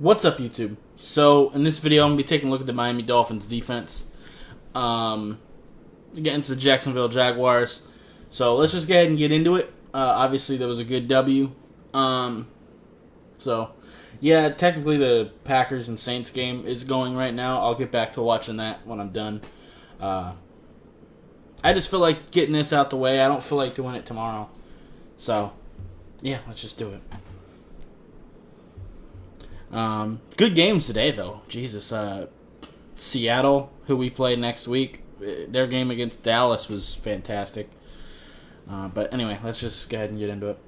What's up, YouTube? So, in this video, I'm going to be taking a look at the Miami Dolphins defense. Getting into the Jacksonville Jaguars. So, let's just go ahead and get into it. Obviously, there was a good W. Yeah, technically the Packers and Saints game is going right now. I'll get back to watching that when I'm done. I just feel like getting this out the way. I don't feel like doing it tomorrow. So, yeah, let's just do it. Good games today, though. Jesus. Seattle, who we play next week, their game against Dallas was fantastic. But anyway, let's just go ahead and get into it.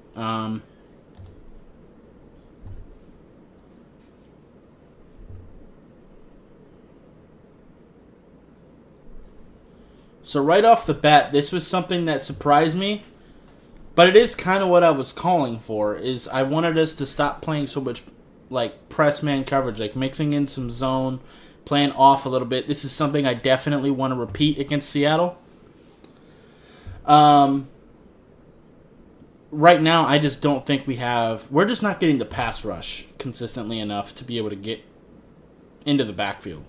So right off the bat, this was something that surprised me. But it is kind of what I was calling for. Is I wanted us to stop playing so much like press man coverage, like mixing in some zone, playing off a little bit. This is something I definitely want to repeat against Seattle. Right now, I just don't think we're just not getting the pass rush consistently enough to be able to get into the backfield.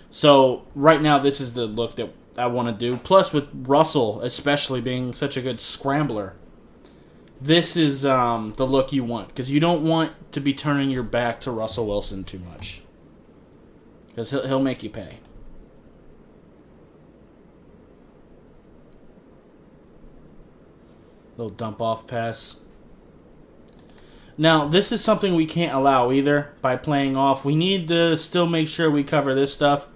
So right now, this is the look that I want to do. Plus, with Russell especially being such a good scrambler, this is the look you want, because you don't want to be turning your back to Russell Wilson too much, because he'll make you pay. Little dump off pass. Now, this is something we can't allow either by playing off. We need to still make sure we cover this stuff.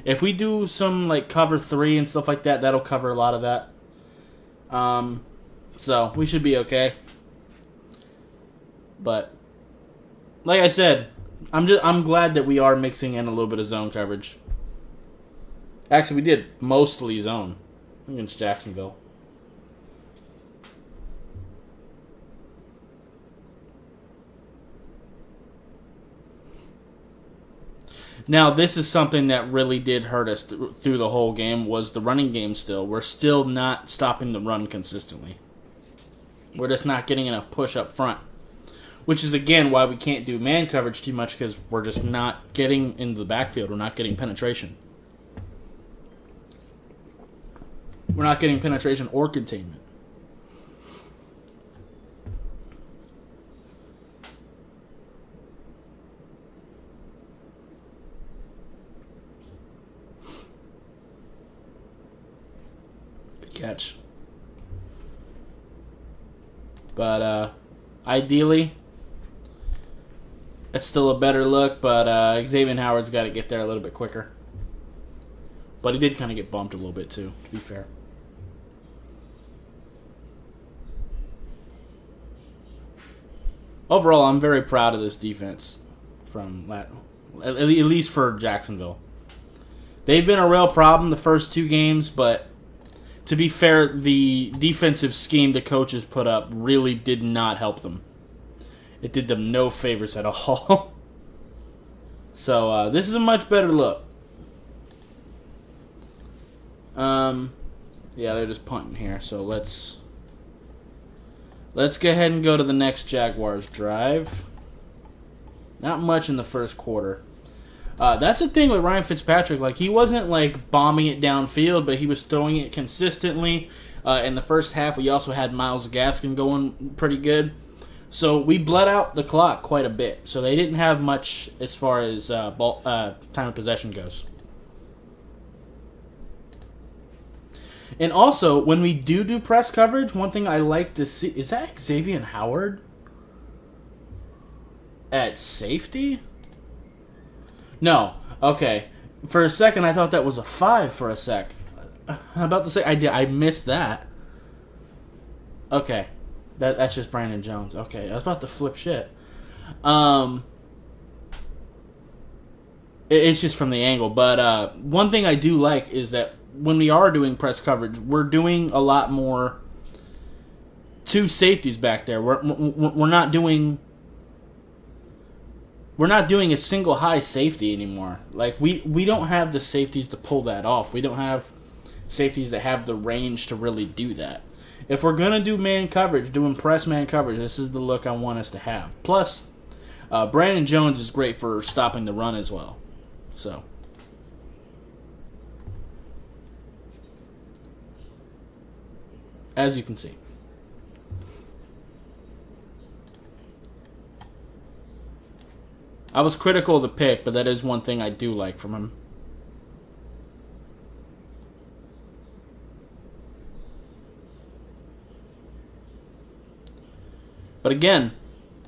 If we do some like cover 3 and stuff like that, that'll cover a lot of that. So we should be okay. But like I said, I'm glad that we are mixing in a little bit of zone coverage. Actually, we did mostly zone against Jacksonville. Now, this is something that really did hurt us through the whole game, was the running game still. We're still not stopping the run consistently. We're just not getting enough push up front. Which is, again, why we can't do man coverage too much, because we're just not getting into the backfield. We're not getting penetration. We're not getting penetration or containment. Catch. But ideally, it's still a better look, but Xavier Howard's got to get there a little bit quicker. But he did kind of get bumped a little bit too, to be fair. Overall, I'm very proud of this defense at least for Jacksonville. They've been a real problem the first 2 games, but to be fair, the defensive scheme the coaches put up really did not help them. It did them no favors at all. So, this is a much better look. Yeah, they're just punting here. So, let's go ahead and go to the next Jaguars drive. Not much in the first quarter. That's the thing with Ryan Fitzpatrick. Like, he wasn't like bombing it downfield, but he was throwing it consistently. In the first half, we also had Myles Gaskin going pretty good. So we bled out the clock quite a bit. So they didn't have much as far as time of possession goes. And also, when we do press coverage, one thing I like to see is that Xavier Howard at safety. No. Okay. For a second, I thought that was a 5 for a sec. I'm about to say I missed that. Okay. That's just Brandon Jones. Okay. I was about to flip shit. It's just from the angle. But one thing I do like is that when we are doing press coverage, we're doing a lot more 2 safeties back there. We're not doing a single high safety anymore. Like, we don't have the safeties to pull that off. We don't have safeties that have the range to really do that. If we're going to do man coverage, doing press man coverage, this is the look I want us to have. Plus, Brandon Jones is great for stopping the run as well. So, as you can see. I was critical of the pick, but that is one thing I do like from him. But again,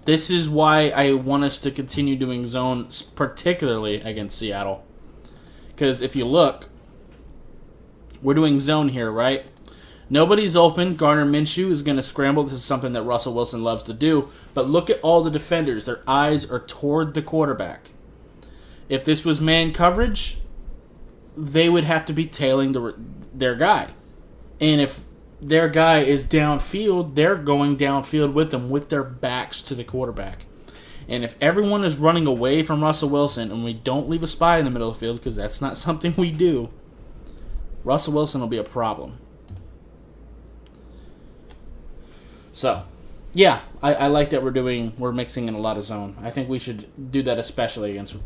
this is why I want us to continue doing zone, particularly against Seattle. Because if you look, we're doing zone here, right? Nobody's open. Gardner Minshew is going to scramble. This is something that Russell Wilson loves to do. But look at all the defenders. Their eyes are toward the quarterback. If this was man coverage, they would have to be tailing their guy. And if their guy is downfield, they're going downfield with them with their backs to the quarterback. And if everyone is running away from Russell Wilson and we don't leave a spy in the middle of the field, because that's not something we do, Russell Wilson will be a problem. So, yeah, I like that we're mixing in a lot of zone. I think we should do that especially against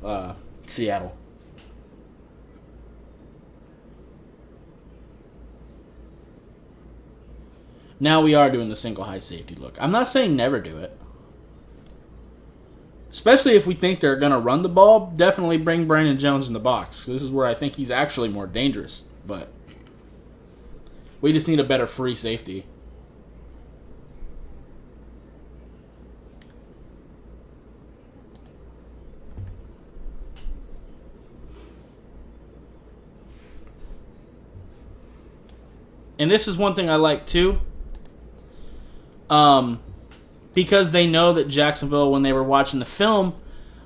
Seattle. Now we are doing the single high safety look. I'm not saying never do it. Especially if we think they're going to run the ball, definitely bring Brandon Jones in the box. This is where I think he's actually more dangerous. But we just need a better free safety. And this is one thing I like too. Because they know that Jacksonville, when they were watching the film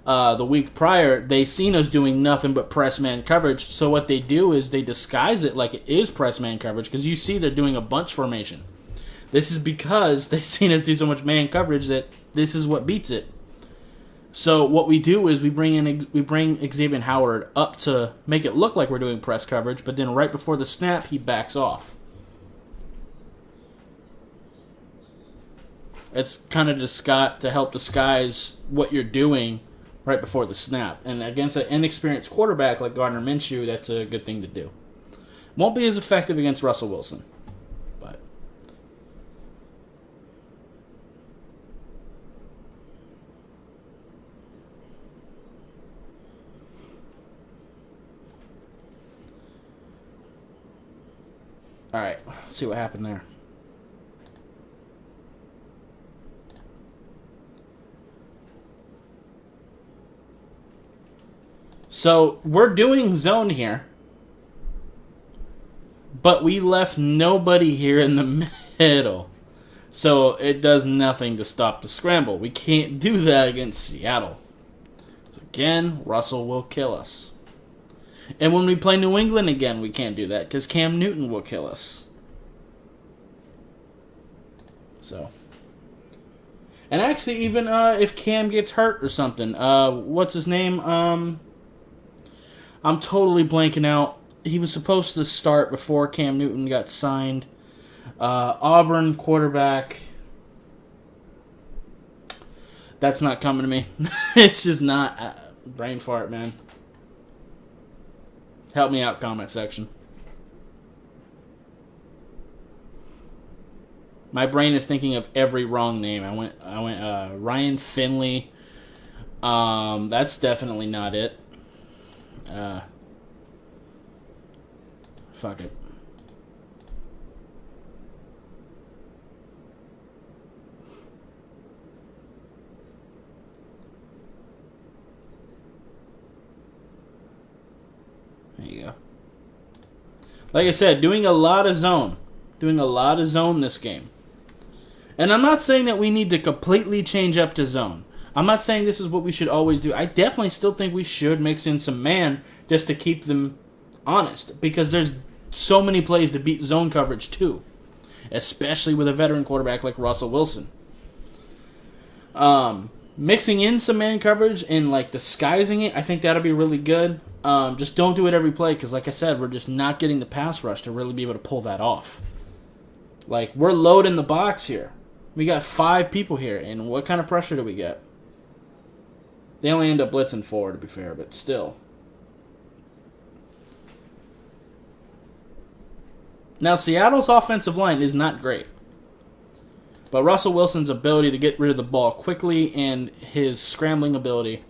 the week prior, they seen us doing nothing but press man coverage. So what they do is they disguise it like it is press man coverage, because you see they're doing a bunch formation. This is because they've seen us do so much man coverage that this is what beats it. So what we do is we bring Xavier Howard up to make it look like we're doing press coverage, but then right before the snap, he backs off. It's kind of to help disguise what you're doing right before the snap. And against an inexperienced quarterback like Gardner Minshew, that's a good thing to do. Won't be as effective against Russell Wilson. But all right, let's see what happened there. So, we're doing zone here, but we left nobody here in the middle. So, it does nothing to stop the scramble. We can't do that against Seattle. So again, Russell will kill us. And when we play New England again, we can't do that because Cam Newton will kill us. So. And actually, even if Cam gets hurt or something, what's his name? I'm totally blanking out. He was supposed to start before Cam Newton got signed. Auburn quarterback. That's not coming to me. It's just not. Brain fart, man. Help me out, comment section. My brain is thinking of every wrong name. I went Ryan Finley. That's definitely not it. Fuck it. There you go. Like I said, doing a lot of zone. Doing a lot of zone this game. And I'm not saying that we need to completely change up to zone. I'm not saying this is what we should always do. I definitely still think we should mix in some man just to keep them honest. Because there's so many plays to beat zone coverage too. Especially with a veteran quarterback like Russell Wilson. Mixing in some man coverage and like disguising it, I think that'll be really good. Just don't do it every play because like I said, we're just not getting the pass rush to really be able to pull that off. Like, we're loading the box here. We got 5 people here, and what kind of pressure do we get? They only end up blitzing 4, to be fair, but still. Now, Seattle's offensive line is not great. But Russell Wilson's ability to get rid of the ball quickly and his scrambling ability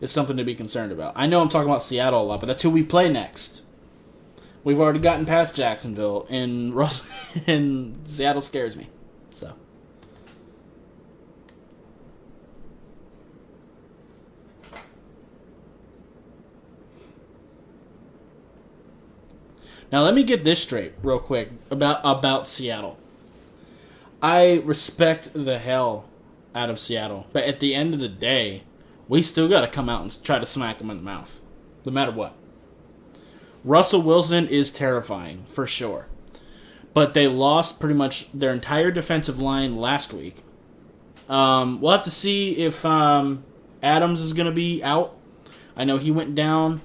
is something to be concerned about. I know I'm talking about Seattle a lot, but that's who we play next. We've already gotten past Jacksonville, and and Seattle scares me. So. Now let me get this straight real quick about Seattle. I respect the hell out of Seattle, but at the end of the day, we still got to come out and try to smack them in the mouth, no matter what. Russell Wilson is terrifying, for sure. But they lost pretty much their entire defensive line last week. We'll have to see if Adams is going to be out. I know he went down.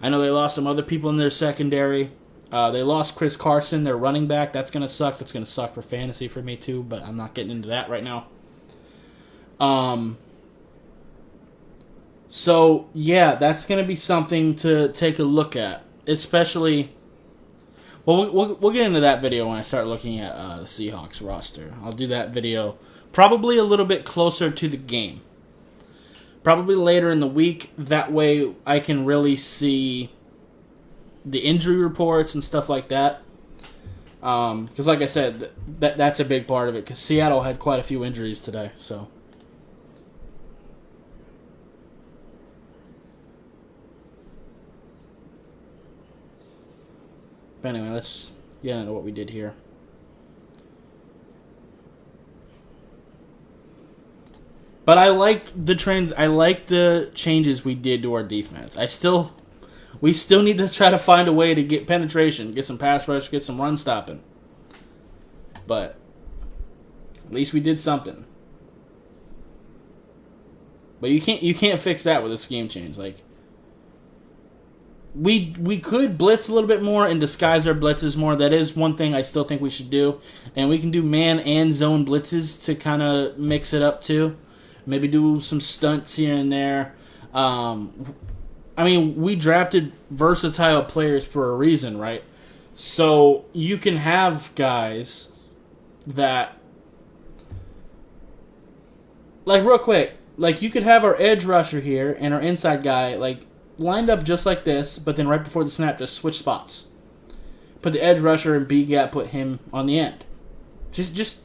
I know they lost some other people in their secondary. They lost Chris Carson, their running back. That's going to suck. That's going to suck for fantasy for me too, but I'm not getting into that right now. So, yeah, that's going to be something to take a look at. Especially, well, we'll get into that video when I start looking at the Seahawks roster. I'll do that video probably a little bit closer to the game. Probably later in the week. That way I can really see the injury reports and stuff like that. Because like I said, that's a big part of it. Because Seattle had quite a few injuries today. So. But anyway, let's get into what we did here. But I like the trends. I like the changes we did to our defense. We still need to try to find a way to get penetration, get some pass rush, get some run stopping. But at least we did something. But you can't fix that with a scheme change. Like we could blitz a little bit more and disguise our blitzes more. That is one thing I still think we should do. And we can do man and zone blitzes to kind of mix it up too. Maybe do some stunts here and there. I mean, we drafted versatile players for a reason, right? So you can have guys that, like real quick, like you could have our edge rusher here and our inside guy like lined up just like this, but then right before the snap, just switch spots. Put the edge rusher in B gap, put him on the end. Just.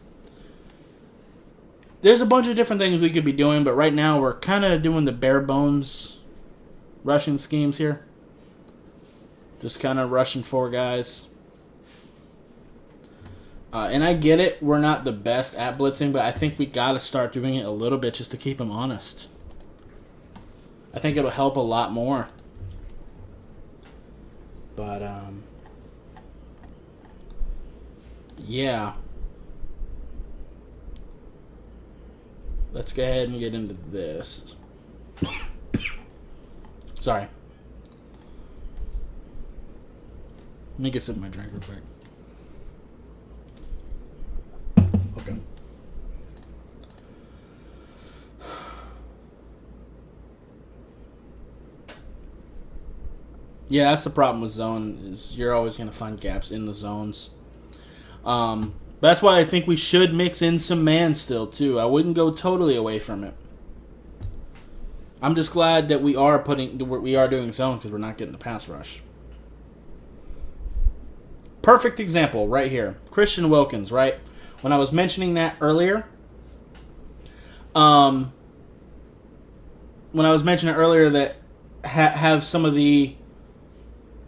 There's a bunch of different things we could be doing, but right now we're kind of doing the bare bones rushing schemes here. Just kind of rushing 4 guys. And I get it, we're not the best at blitzing, but I think we got to start doing it a little bit just to keep them honest. I think it'll help a lot more. But, yeah. Let's go ahead and get into this. Sorry. Let me get some of my drink real quick. Okay. Yeah, that's the problem with zone, is you're always going to find gaps in the zones. That's why I think we should mix in some man still, too. I wouldn't go totally away from it. I'm just glad that we are doing zone because we're not getting the pass rush. Perfect example right here. Christian Wilkins, right? When I was mentioning that earlier, that have some of the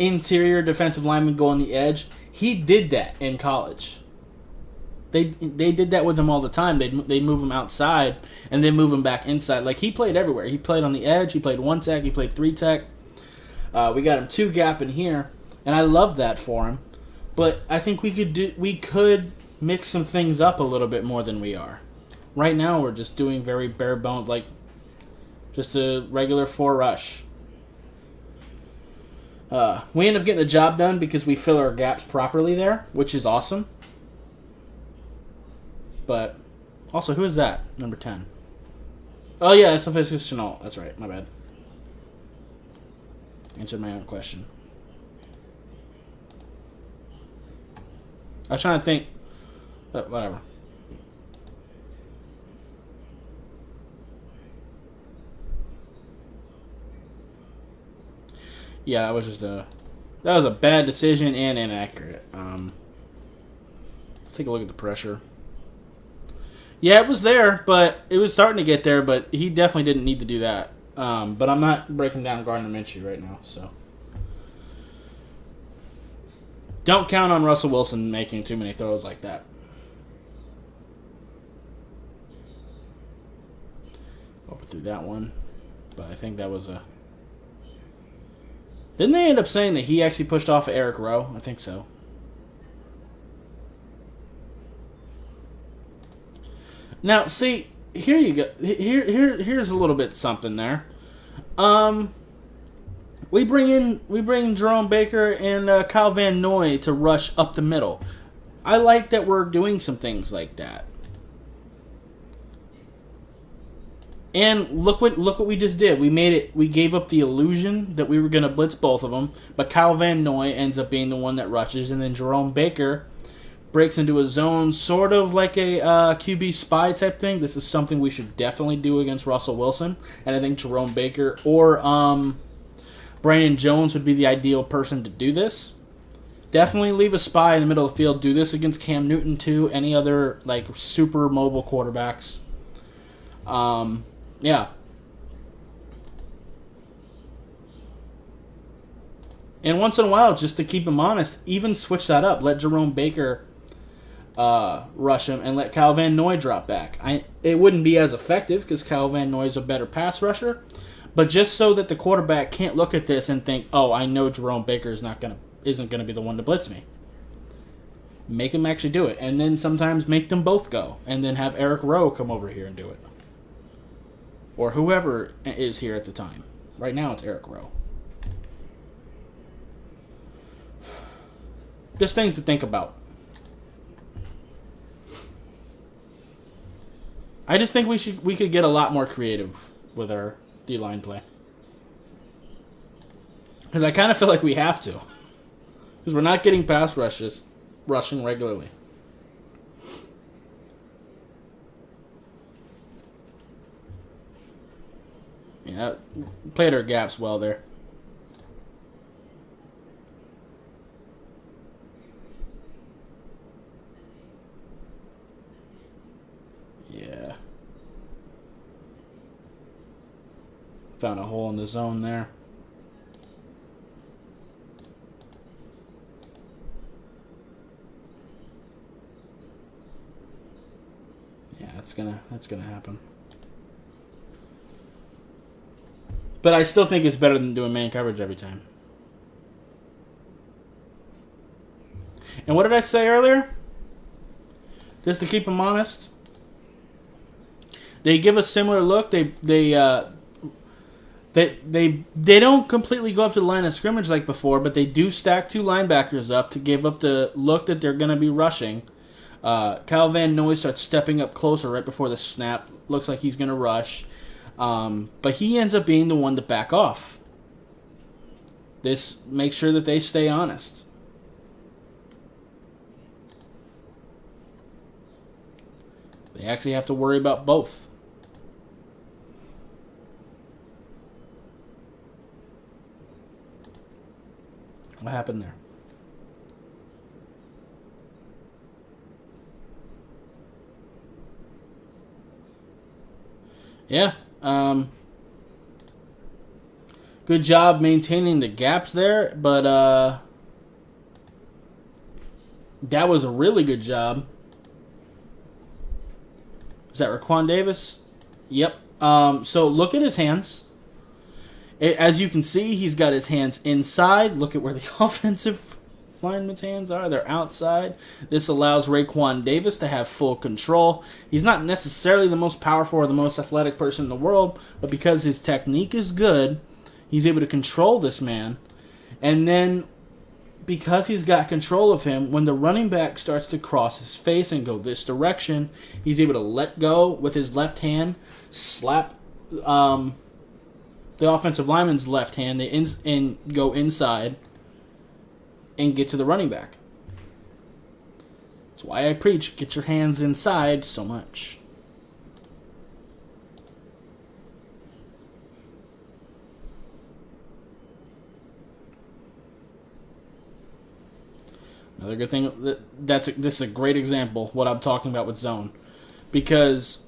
interior defensive linemen go on the edge, he did that in college. They did that with him all the time. They'd move him outside and then move him back inside. Like, he played everywhere. He played on the edge. He played 1 tech. He played 3 tech. We got him 2 gap in here, and I love that for him. But I think we could mix some things up a little bit more than we are. Right now, we're just doing very bare bones, like just a regular 4 rush. We end up getting the job done because we fill our gaps properly there, which is awesome. But also, who is that? Number 10. Oh, yeah, it's Laviska Shenault. That's right. My bad. Answered my own question. I was trying to think. Whatever. Yeah, that was a bad decision and inaccurate. Let's take a look at the pressure. Yeah, it was there, but it was starting to get there. But he definitely didn't need to do that. But I'm not breaking down Gardner Minshew right now, so don't count on Russell Wilson making too many throws like that. Overthrew that one, but I think that was a. Didn't they end up saying that he actually pushed off of Eric Rowe? I think so. Now, see, here you go. Here's a little bit something there. We bring Jerome Baker and Kyle Van Noy to rush up the middle. I like that we're doing some things like that. And look what we just did. We gave up the illusion that we were going to blitz both of them, but Kyle Van Noy ends up being the one that rushes, and then Jerome Baker breaks into a zone, sort of like a QB spy type thing. This is something we should definitely do against Russell Wilson, and I think Jerome Baker or Brandon Jones would be the ideal person to do this. Definitely leave a spy in the middle of the field. Do this against Cam Newton too. Any other like super mobile quarterbacks. Yeah. And once in a while, just to keep him honest, even switch that up. Let Jerome Baker rush him and let Kyle Van Noy drop back. It wouldn't be as effective because Kyle Van Noy is a better pass rusher. But just so that the quarterback can't look at this and think, oh, I know Jerome Baker isn't gonna be the one to blitz me. Make him actually do it. And then sometimes make them both go. And then have Eric Rowe come over here and do it. Or whoever is here at the time. Right now it's Eric Rowe. Just things to think about. I just think we could get a lot more creative with our D-line play. Because I kind of feel like we have to. Because we're not getting pass rushes rushing regularly. Yeah, played our gaps well there. Yeah. Found a hole in the zone there. Yeah, that's gonna happen. But I still think it's better than doing man coverage every time. And what did I say earlier? Just to keep them honest. They give a similar look. They don't completely go up to the line of scrimmage like before, but they do stack two linebackers up to give up the look that they're going to be rushing. Kyle Van Noy starts stepping up closer right before the snap. Looks like he's going to rush. But he ends up being the one to back off. This makes sure that they stay honest. They actually have to worry about both. What happened there? Yeah. Good job maintaining the gaps there, but that was a really good job. Is that Raquan Davis? Yep. So look at his hands. As you can see, he's got his hands inside. Look at where the offensive lineman's hands are. They're outside. This allows Raquan Davis to have full control. He's not necessarily the most powerful or the most athletic person in the world, but because his technique is good, he's able to control this man. And then because he's got control of him, when the running back starts to cross his face and go this direction, he's able to let go with his left hand, slap the offensive lineman's left hand. They and go inside and get to the running back. That's why I preach, get your hands inside so much. Another good thing, this is a great example what I'm talking about with zone. Because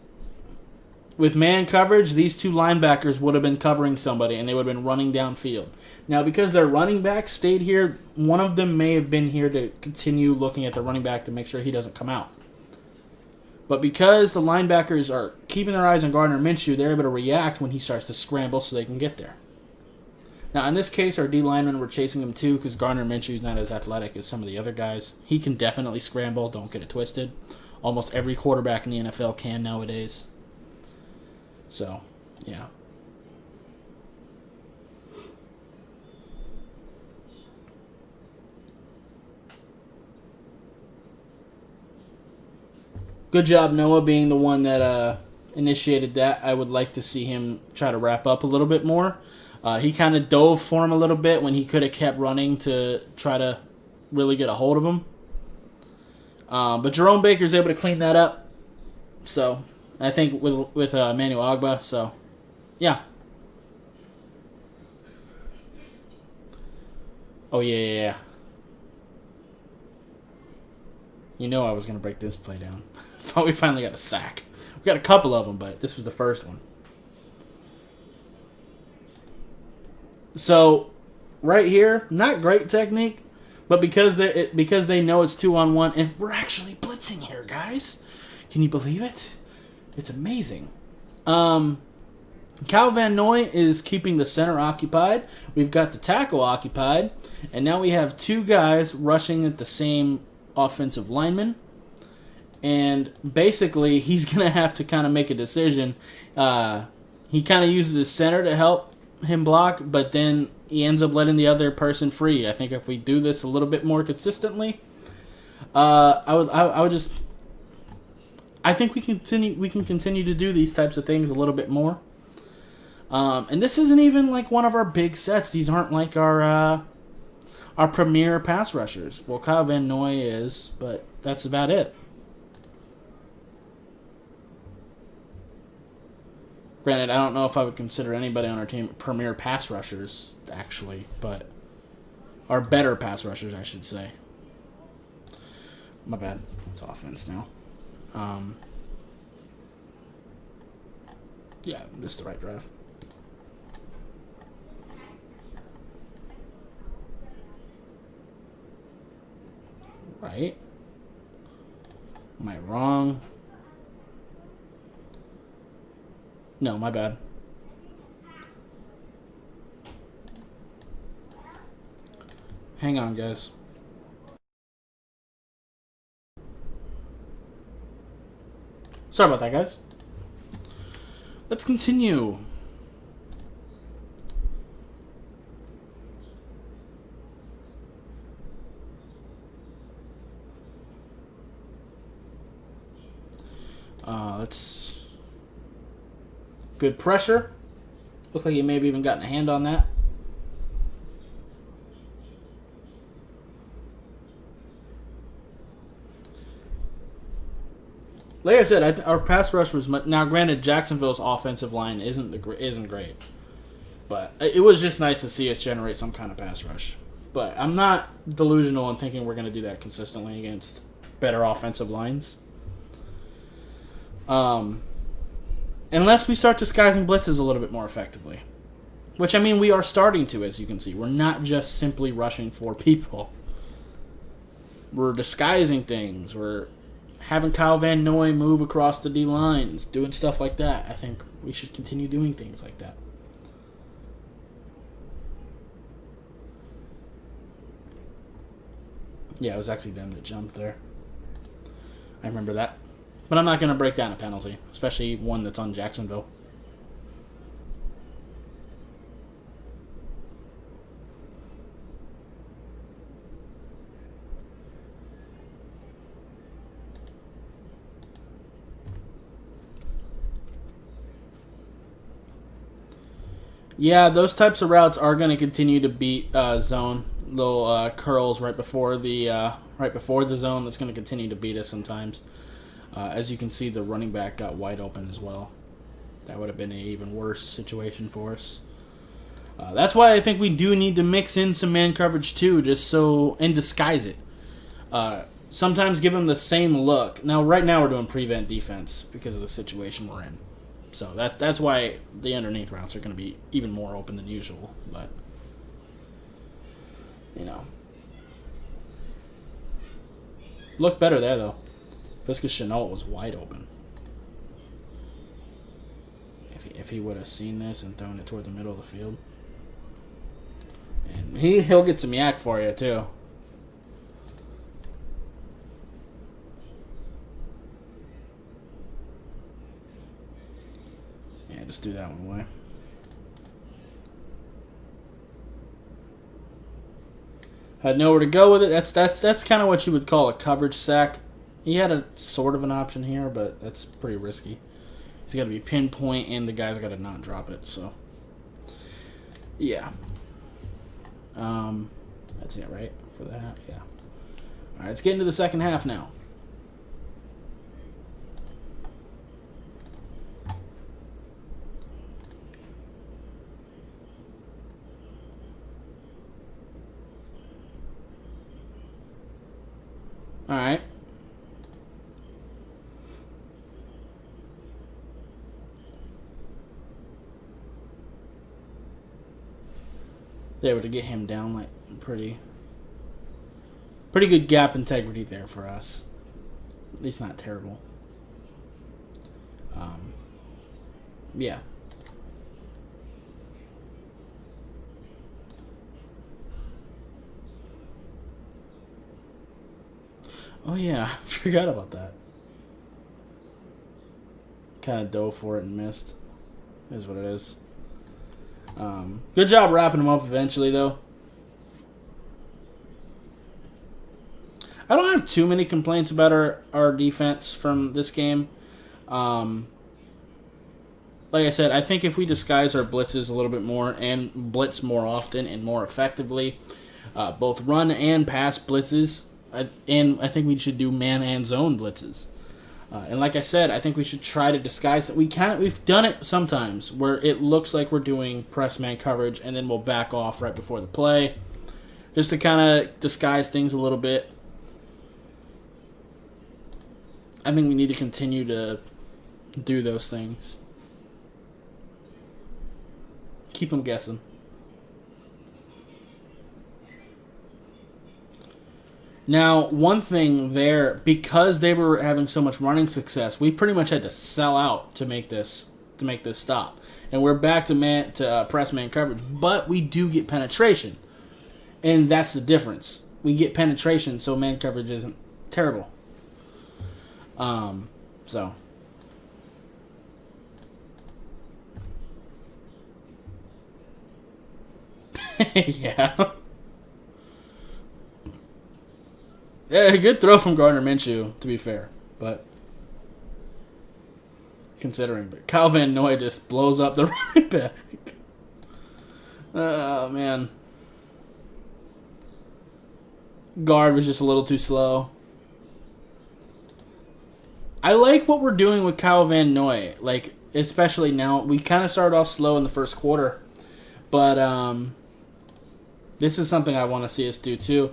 with man coverage, these two linebackers would have been covering somebody and they would have been running downfield. Now, because their running back stayed here, one of them may have been here to continue looking at the running back to make sure he doesn't come out. But because the linebackers are keeping their eyes on Gardner Minshew, they're able to react when he starts to scramble so they can get there. Now, in this case, our D linemen were chasing him too because Gardner Minshew's not as athletic as some of the other guys. He can definitely scramble, don't get it twisted. Almost every quarterback in the NFL can nowadays. So, yeah. Good job, Noah, being the one that initiated that. I would like to see him try to wrap up a little bit more. He kind of dove for him a little bit when he could have kept running to try to really get a hold of him. But Jerome Baker's able to clean that up. So, I think with Emmanuel Ogbah. So, yeah. Oh, yeah. You know I was going to break this play down. Thought we finally got a sack. We got a couple of them, but this was the first one. So, right here, not great technique, but because they know it's 2-on-1, and we're actually blitzing here, guys. Can you believe it? It's amazing. Cal Van Noy is keeping the center occupied. We've got the tackle occupied, and now we have two guys rushing at the same offensive lineman. And basically, he's going to have to kind of make a decision. He kind of uses his center to help him block, but then he ends up letting the other person free. I think if we do this a little bit more consistently, I think we can continue to do these types of things a little bit more. And this isn't even like one of our big sets. These aren't like our premier pass rushers. Well, Kyle Van Noy is, but that's about it. Granted, I don't know if I would consider anybody on our team premier pass rushers, actually, but our better pass rushers, I should say. My bad. It's offense now. Yeah, this is the right drive. Right. Am I wrong? No, my bad. Hang on, guys. Sorry about that, guys. Let's continue. Let's... Good pressure. Looks like he maybe even gotten a hand on that. Like I said, our pass rush was now. Granted, Jacksonville's offensive line isn't great, but it was just nice to see us generate some kind of pass rush. But I'm not delusional in thinking we're going to do that consistently against better offensive lines. Unless we start disguising blitzes a little bit more effectively. Which, I mean, we are starting to, as you can see. We're not just simply rushing for people. We're disguising things. We're having Kyle Van Noy move across the D-lines, doing stuff like that. I think we should continue doing things like that. Yeah, it was actually them that jumped there. I remember that. But I'm not going to break down a penalty, especially one that's on Jacksonville. Yeah, those types of routes are going to continue to beat zone. Little curls right before the zone. That's going to continue to beat us sometimes. As you can see, the running back got wide open as well. That would have been an even worse situation for us. That's why I think we do need to mix in some man coverage too, and disguise it. Sometimes give them the same look. Now, right now we're doing prevent defense because of the situation we're in. So that's why the underneath routes are going to be even more open than usual. But, looked better there, though. Visca Chenault was wide open. If he would have seen this and thrown it toward the middle of the field. And he'll get some yak for you, too. Yeah, just do that one away. Had nowhere to go with it. That's kind of what you would call a coverage sack. He had a sort of an option here, but that's pretty risky. He's got to be pinpoint, and the guy's got to not drop it. So, yeah. That's it, right? For that, yeah. All right, let's get into the second half now. All right. They were able to get him down like pretty good gap integrity there for us. At least not terrible. Yeah. Oh yeah, I forgot about that. Kind of dove for it and missed. Is what it is. Good job wrapping him up eventually, though. I don't have too many complaints about our defense from this game. Like I said, I think if we disguise our blitzes a little bit more and blitz more often and more effectively, both run and pass blitzes, and I think we should do man and zone blitzes. And like I said, I think we should try to disguise it. We've done it sometimes where it looks like we're doing press man coverage, and then we'll back off right before the play, just to kind of disguise things a little bit. I think we need to continue to do those things. Keep them guessing. Now, one thing there, because they were having so much running success, we pretty much had to sell out to make this stop. And we're back to press man coverage, but we do get penetration, and that's the difference. We get penetration, so man coverage isn't terrible. So. Yeah. Yeah, good throw from Gardner Minshew, to be fair. But Kyle Van Noy just blows up the running back. Oh, man. Guard was just a little too slow. I like what we're doing with Kyle Van Noy. Like, especially now. We kind of started off slow in the first quarter. But this is something I want to see us do, too.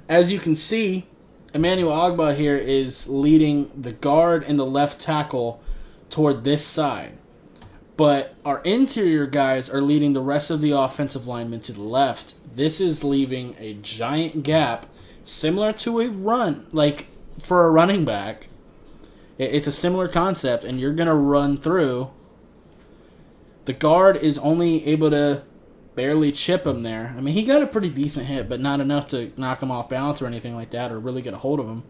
As you can see, Emmanuel Ogbah here is leading the guard and the left tackle toward this side. But our interior guys are leading the rest of the offensive linemen to the left. This is leaving a giant gap, similar to a run, like for a running back. It's a similar concept, and you're going to run through. The guard is only able to barely chip him there. I mean, he got a pretty decent hit, but not enough to knock him off balance or anything like that, or really get a hold of him.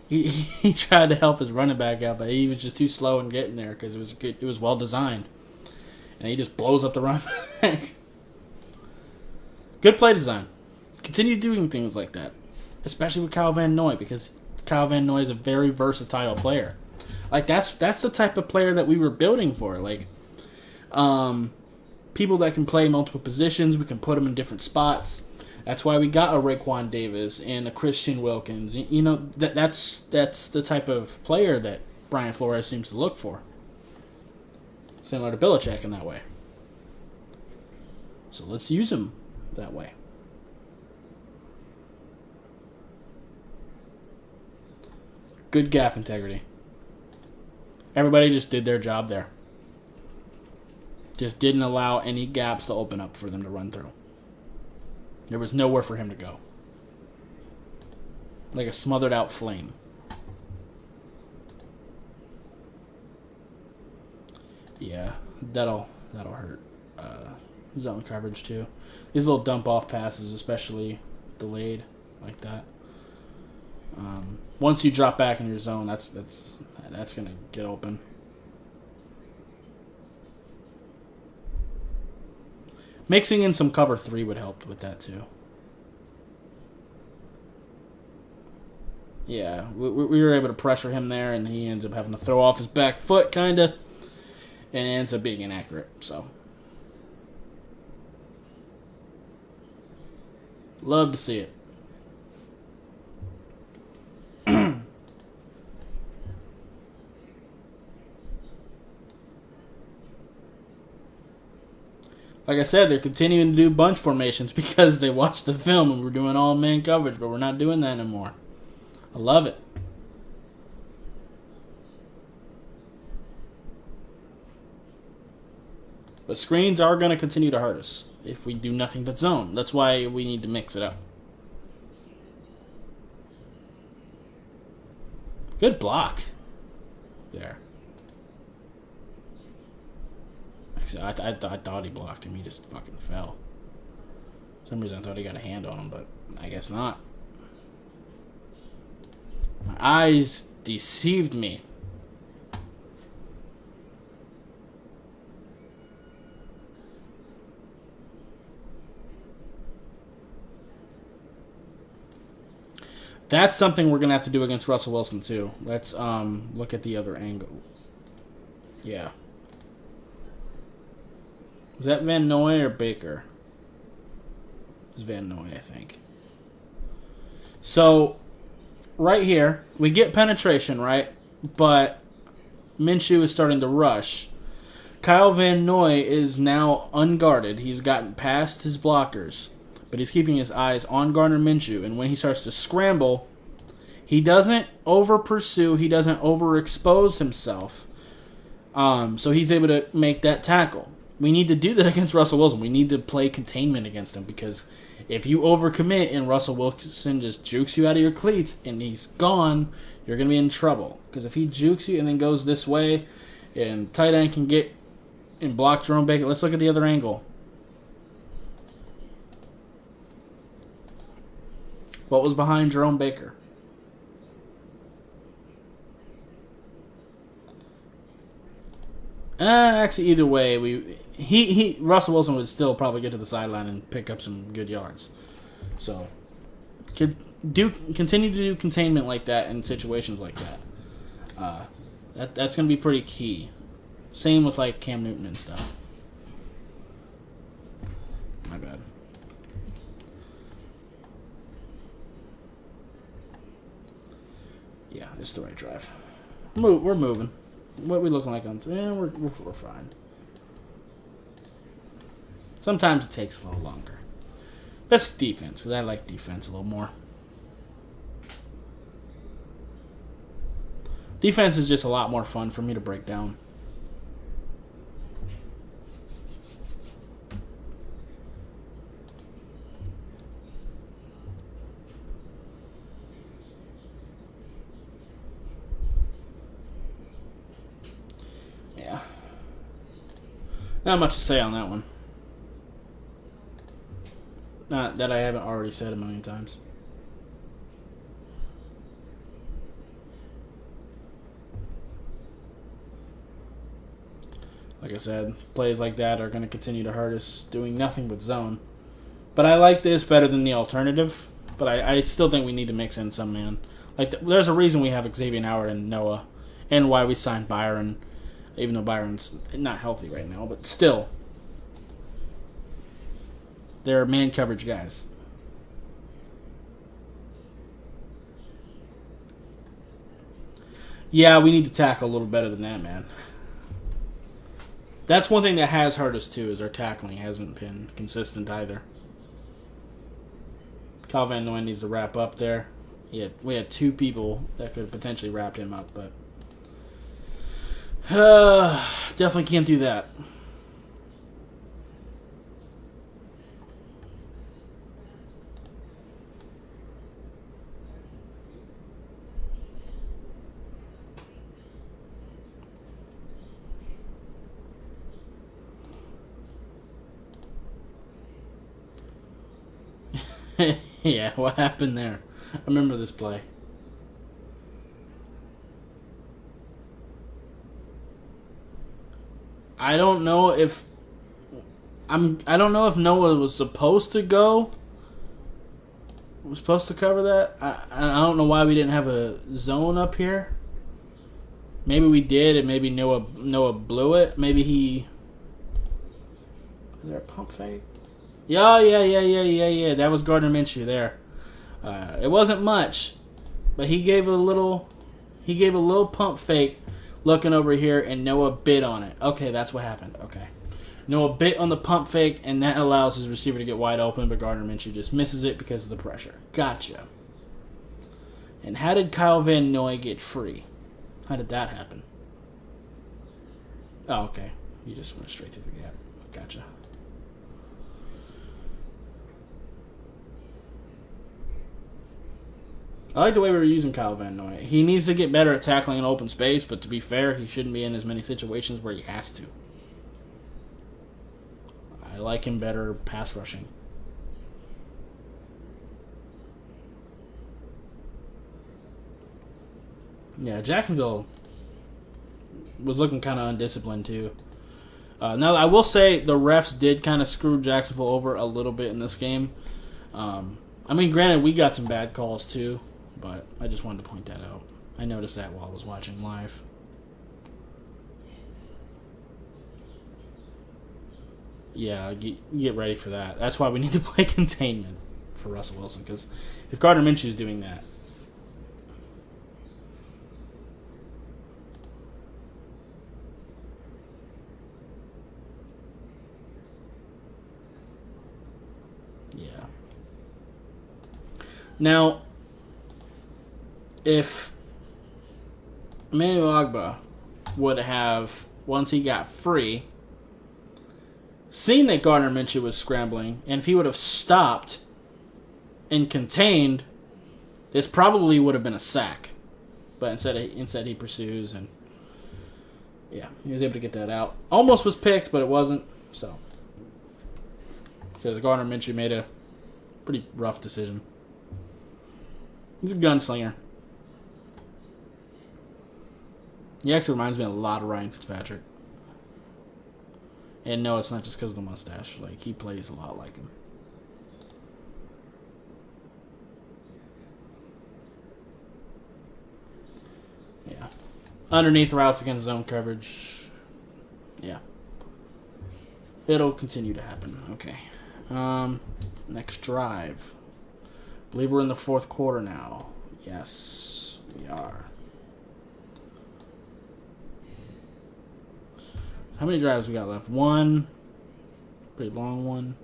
He tried to help his running back out, but he was just too slow in getting there because it was well designed, and he just blows up the run back. Good play design. Continue doing things like that, especially with Kyle Van Noy, because Kyle Van Noy is a very versatile player. Like that's the type of player that we were building for. Like, people that can play multiple positions. We can put them in different spots. That's why we got a Raekwon Davis and a Christian Wilkins. You know, that's the type of player that Brian Flores seems to look for. Similar to Belichick in that way. So let's use him that way. Good gap integrity. Everybody just did their job there. Just didn't allow any gaps to open up for them to run through. There was nowhere for him to go. Like a smothered out flame. Yeah, that'll hurt. Zone coverage too. These little dump off passes, especially delayed like that. Once you drop back in your zone, that's gonna get open. Mixing in some cover 3 would help with that too. Yeah, we were able to pressure him there, and he ends up having to throw off his back foot, kinda, and it ends up being inaccurate. So, love to see it. Like I said, they're continuing to do bunch formations because they watched the film and we're doing all man coverage, but we're not doing that anymore. I love it. But screens are going to continue to hurt us if we do nothing but zone. That's why we need to mix it up. Good block there. Actually, I thought he blocked him. He just fucking fell. For some reason I thought he got a hand on him, but I guess not. My eyes deceived me. That's something we're going to have to do against Russell Wilson, too. Let's look at the other angle. Yeah. Was that Van Noy or Baker? It was Van Noy, I think. So, right here, we get penetration, right? But Minshew is starting to rush. Kyle Van Noy is now unguarded. He's gotten past his blockers. But he's keeping his eyes on Gardner Minshew. And when he starts to scramble, he doesn't over-pursue. He doesn't overexpose himself. So he's able to make that tackle. We need to do that against Russell Wilson. We need to play containment against him because if you overcommit and Russell Wilson just jukes you out of your cleats and he's gone, you're going to be in trouble. Because if he jukes you and then goes this way and tight end can get and block Jerome Baker. Let's look at the other angle. What was behind Jerome Baker? Actually, either way, Russell Wilson would still probably get to the sideline and pick up some good yards. So, continue to do containment like that in situations like that. That's going to be pretty key. Same with like Cam Newton and stuff. My bad. Yeah, it's the right drive. We're moving. What are we looking like on? Yeah, we're fine. Sometimes it takes a little longer. Best defense, because I like defense a little more. Defense is just a lot more fun for me to break down. Yeah. Not much to say on that one. Not that I haven't already said a million times. Like I said, plays like that are going to continue to hurt us, doing nothing but zone. But I like this better than the alternative. But I still think we need to mix in some man. Like there's a reason we have Xavier Howard and Noah and why we signed Byron, even though Byron's not healthy right now, but still, they're man coverage guys. Yeah, we need to tackle a little better than that, man. That's one thing that has hurt us, too, is our tackling hasn't been consistent either. Kyle Van Noy needs to wrap up there. We had 2 people that could potentially wrap him up, but definitely can't do that. Yeah, what happened there? I remember this play. I don't know if Noah was supposed to go. Was supposed to cover that. I don't know why we didn't have a zone up here. Maybe we did, and maybe Noah blew it. Maybe he. Is there a pump fake? Yeah. That was Gardner Minshew there. It wasn't much, but he gave a little pump fake, looking over here, and Noah bit on it. Okay, that's what happened. Okay, Noah bit on the pump fake, and that allows his receiver to get wide open, but Gardner Minshew just misses it because of the pressure. Gotcha. And how did Kyle Van Noy get free? How did that happen? Oh, okay. He just went straight through the gap. Gotcha. I like the way we were using Kyle Van Noy. He needs to get better at tackling in open space, but to be fair, he shouldn't be in as many situations where he has to. I like him better pass rushing. Yeah, Jacksonville was looking kind of undisciplined too. Now, I will say the refs did kind of screw Jacksonville over a little bit in this game. Granted, we got some bad calls too. But I just wanted to point that out. I noticed that while I was watching live. Yeah, get ready for that. That's why we need to play containment for Russell Wilson. Because if Gardner Minshew's doing that, yeah. Now, if Emmanuel Ogbah would have, once he got free, seen that Gardner Minshew was scrambling, and if he would have stopped and contained, this probably would have been a sack. But instead he pursues, and yeah, he was able to get that out. Almost was picked, but it wasn't. So, because Gardner Minshew made a pretty rough decision. He's a gunslinger. He actually reminds me a lot of Ryan Fitzpatrick. And no, it's not just because of the mustache. Like, he plays a lot like him. Yeah. Underneath routes against zone coverage. Yeah. It'll continue to happen. Okay. Next drive. I believe we're in the fourth quarter now. Yes, we are. How many drives we got left? 1. Pretty long one.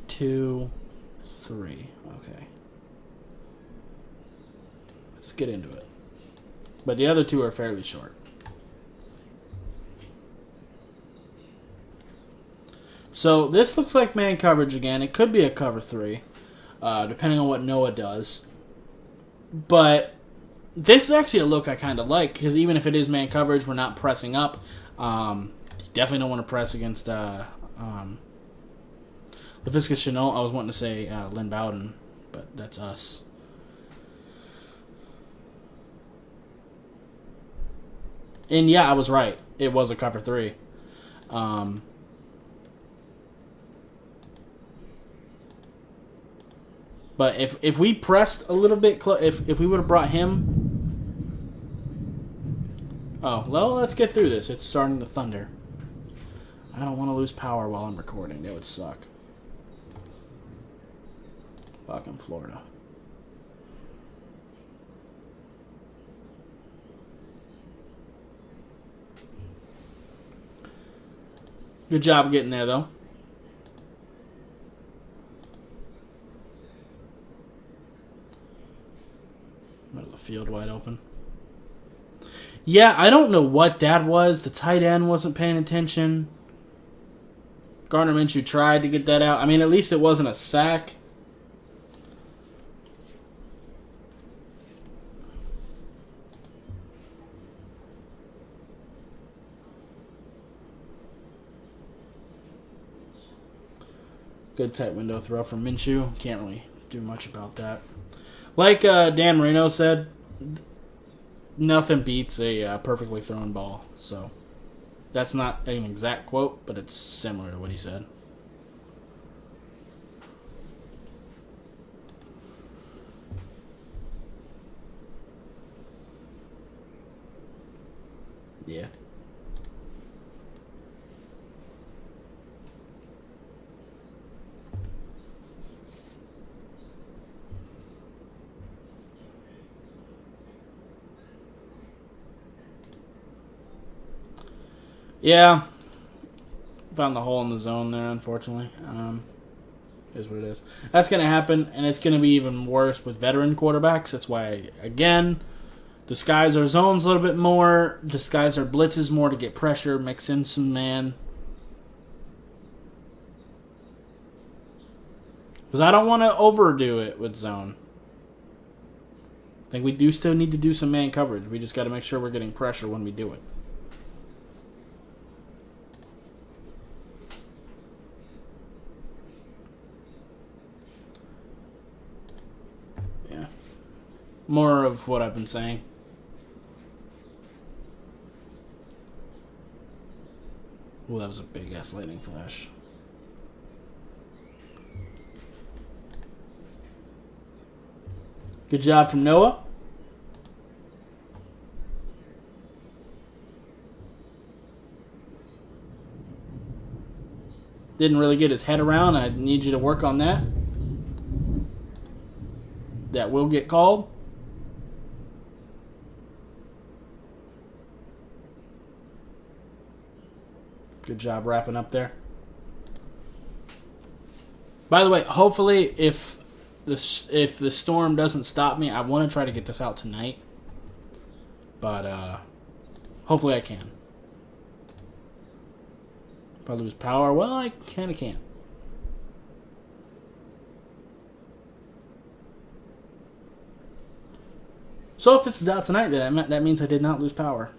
2. 3. Okay. Let's get into it. But the other 2 are fairly short. So this looks like man coverage again. It could be a cover 3, depending on what Noah does. But this is actually a look I kind of like, because even if it is man coverage, we're not pressing up. Definitely don't want to press against Laviska Shenault. I was wanting to say Lynn Bowden, but that's us. And yeah, I was right. It was a cover 3. But if we pressed a little bit, if we would have brought him, Oh, well, let's get through this. It's starting to thunder. I don't want to lose power while I'm recording. That would suck. Fucking Florida. Good job getting there, though. Middle of the field wide open. Yeah, I don't know what that was. The tight end wasn't paying attention. Gardner Minshew tried to get that out. I mean, at least it wasn't a sack. Good tight window throw from Minshew. Can't really do much about that. Like Dan Marino said, nothing beats a perfectly thrown ball. So that's not an exact quote, but it's similar to what he said. Yeah. Yeah. Found the hole in the zone there, unfortunately. Is what it is. That's going to happen, and it's going to be even worse with veteran quarterbacks. That's why, again, disguise our zones a little bit more, disguise our blitzes more to get pressure, mix in some man. Because I don't want to overdo it with zone. I think we do still need to do some man coverage. We just got to make sure we're getting pressure when we do it. More of what I've been saying. Ooh, that was a big-ass lightning flash. Good job from Noah. Didn't really get his head around. I need you to work on that. That will get called. Good job wrapping up there. By the way, hopefully, if the storm doesn't stop me, I want to try to get this out tonight. But hopefully I can. If I lose power, well, I kind of can't. So if this is out tonight, then that means I did not lose power.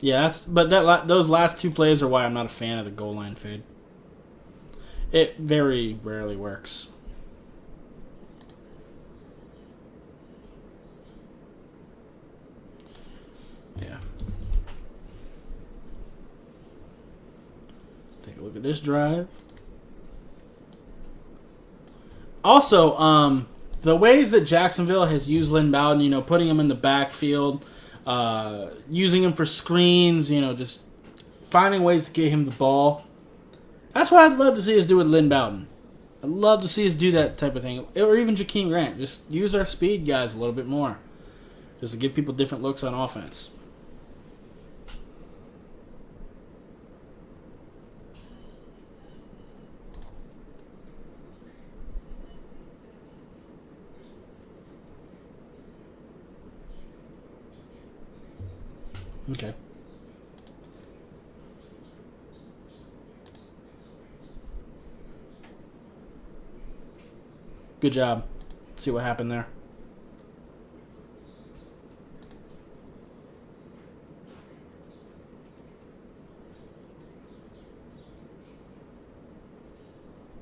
Yeah, those last two plays are why I'm not a fan of the goal line fade. It very rarely works. Yeah. Take a look at this drive. Also, the ways that Jacksonville has used Lynn Bowden, putting him in the backfield, using him for screens, just finding ways to get him the ball. That's what I'd love to see us do with Lynn Bowden. I'd love to see us do that type of thing. Or even Jakeem Grant. Just use our speed guys a little bit more. Just to give people different looks on offense. Okay. Good job. Let's see what happened there.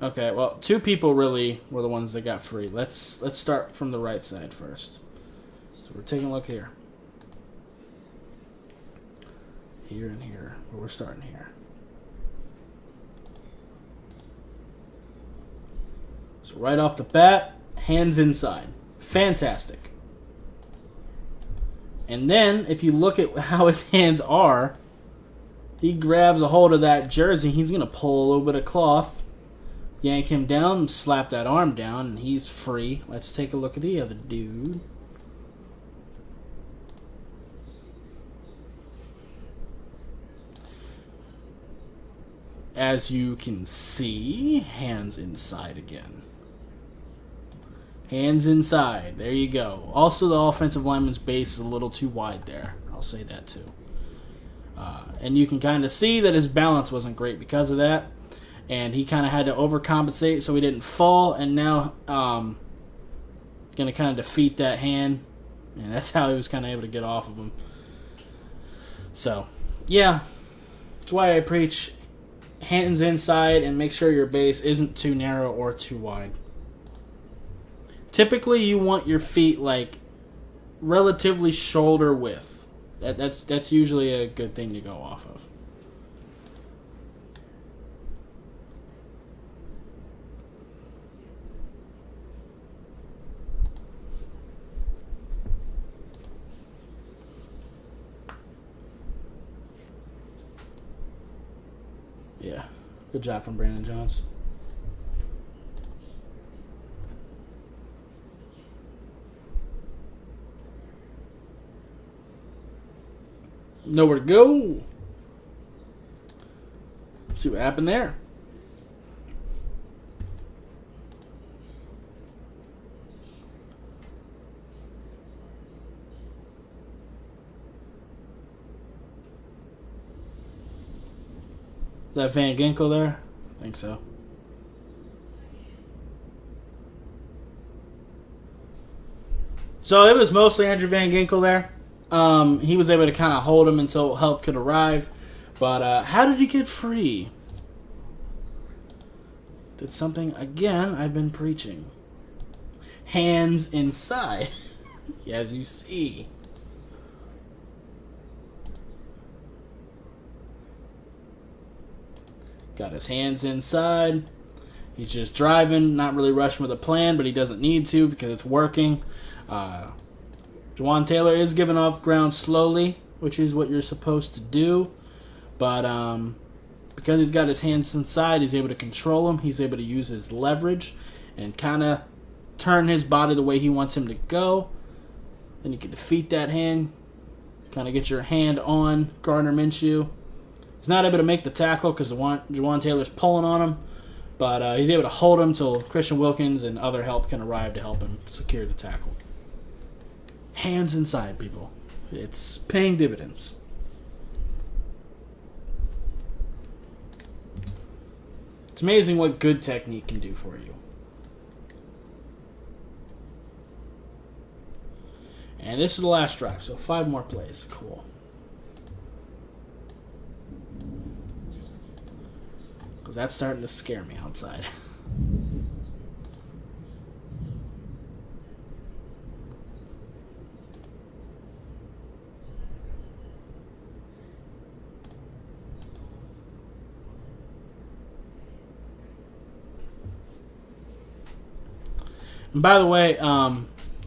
Okay, well, two people really were the ones that got free. Let's start from the right side first. So we're taking a look here. Here and here. Well, we're starting here. So right off the bat, hands inside. Fantastic. And then, if you look at how his hands are, he grabs a hold of that jersey. He's going to pull a little bit of cloth, yank him down, slap that arm down, and he's free. Let's take a look at the other dude. As you can see, hands inside again. Hands inside. There you go. Also, the offensive lineman's base is a little too wide there. I'll say that too. And you can kind of see that his balance wasn't great because of that. And he kind of had to overcompensate so he didn't fall. And now going to kind of defeat that hand. And that's how he was kind of able to get off of him. So, yeah. That's why I preach hands inside and make sure your base isn't too narrow or too wide. Typically, you want your feet like relatively shoulder width. That's usually a good thing to go off of. Yeah, good job from Brandon Jones. Nowhere to go. Let's see what happened there. Is that Van Ginkel there? I think so. So it was mostly Andrew Van Ginkel there. He was able to kind of hold him until help could arrive. But how did he get free? Did something, again, I've been preaching. Hands inside. As you see. Got his hands inside. He's just driving, not really rushing with a plan, but he doesn't need to because it's working. Juwan Taylor is giving off ground slowly, which is what you're supposed to do. But because he's got his hands inside, he's able to control him. He's able to use his leverage and kind of turn his body the way he wants him to go. Then you can defeat that hand. Kind of get your hand on Gardner Minshew. He's not able to make the tackle because Juwan Taylor's pulling on him. But he's able to hold him till Christian Wilkins and other help can arrive to help him secure the tackle. Hands inside, people. It's paying dividends. It's amazing what good technique can do for you. And this is the last drive, so 5 more plays. Cool. Because that's starting to scare me outside. And by the way,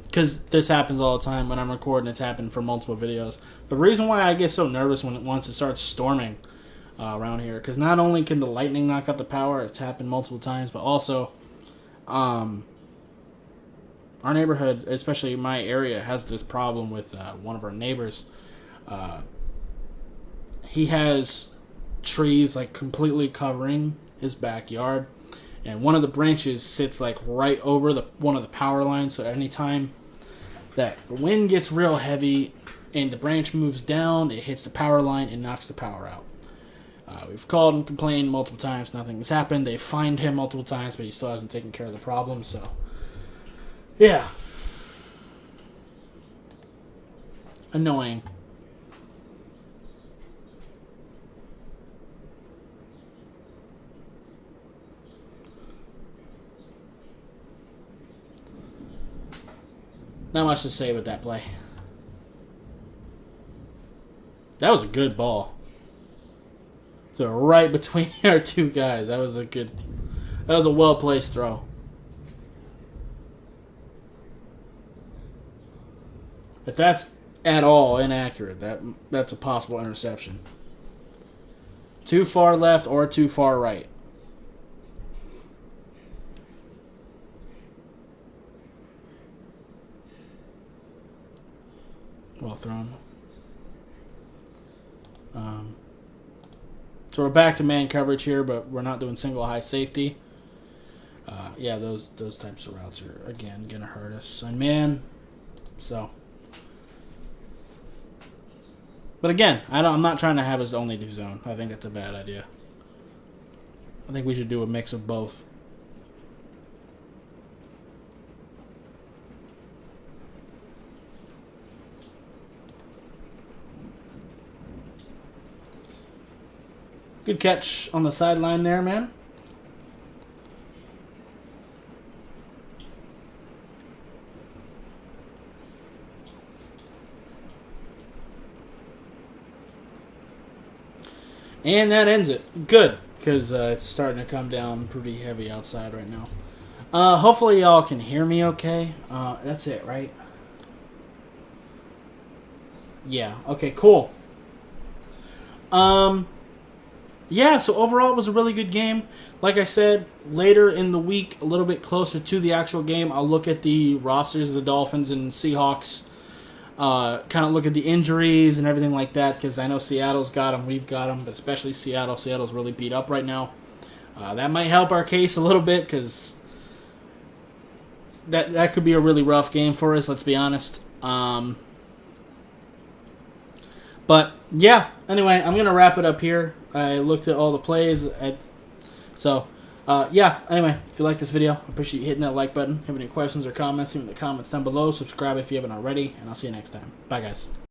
because this happens all the time when I'm recording, it's happened for multiple videos. The reason why I get so nervous once it starts storming around here, because not only can the lightning knock out the power, it's happened multiple times, but also our neighborhood, especially my area, has this problem with one of our neighbors. He has trees like completely covering his backyard. And one of the branches sits like right over one of the power lines. So anytime that the wind gets real heavy and the branch moves down, it hits the power line and knocks the power out. We've called and complained multiple times. Nothing has happened. They fined him multiple times, but he still hasn't taken care of the problem. So, yeah. Annoying. Not much to say with that play. That was a good ball. So right between our two guys. That was a well-placed throw. If that's at all inaccurate, that's a possible interception. Too far left or too far right. Well thrown. So we're back to man coverage here, but we're not doing single high safety. Yeah, those types of routes are, again, going to hurt us on man. So. But again, I'm not trying to have us only do zone. I think that's a bad idea. I think we should do a mix of both. Good catch on the sideline there, man. And that ends it. Good, because it's starting to come down pretty heavy outside right now. Hopefully y'all can hear me okay. That's it, right? Yeah, okay, cool. Yeah, so overall it was a really good game. Like I said, later in the week, a little bit closer to the actual game, I'll look at the rosters of the Dolphins and Seahawks. Kind of look at the injuries and everything like that, because I know Seattle's got them, we've got them, but especially Seattle. Seattle's really beat up right now. That might help our case a little bit, because that could be a really rough game for us, let's be honest. But, yeah, anyway, I'm going to wrap it up here. I looked at all the plays. Yeah, anyway, if you like this video, I appreciate you hitting that like button. Have any questions or comments, leave them in the comments down below. Subscribe if you haven't already, and I'll see you next time. Bye, guys.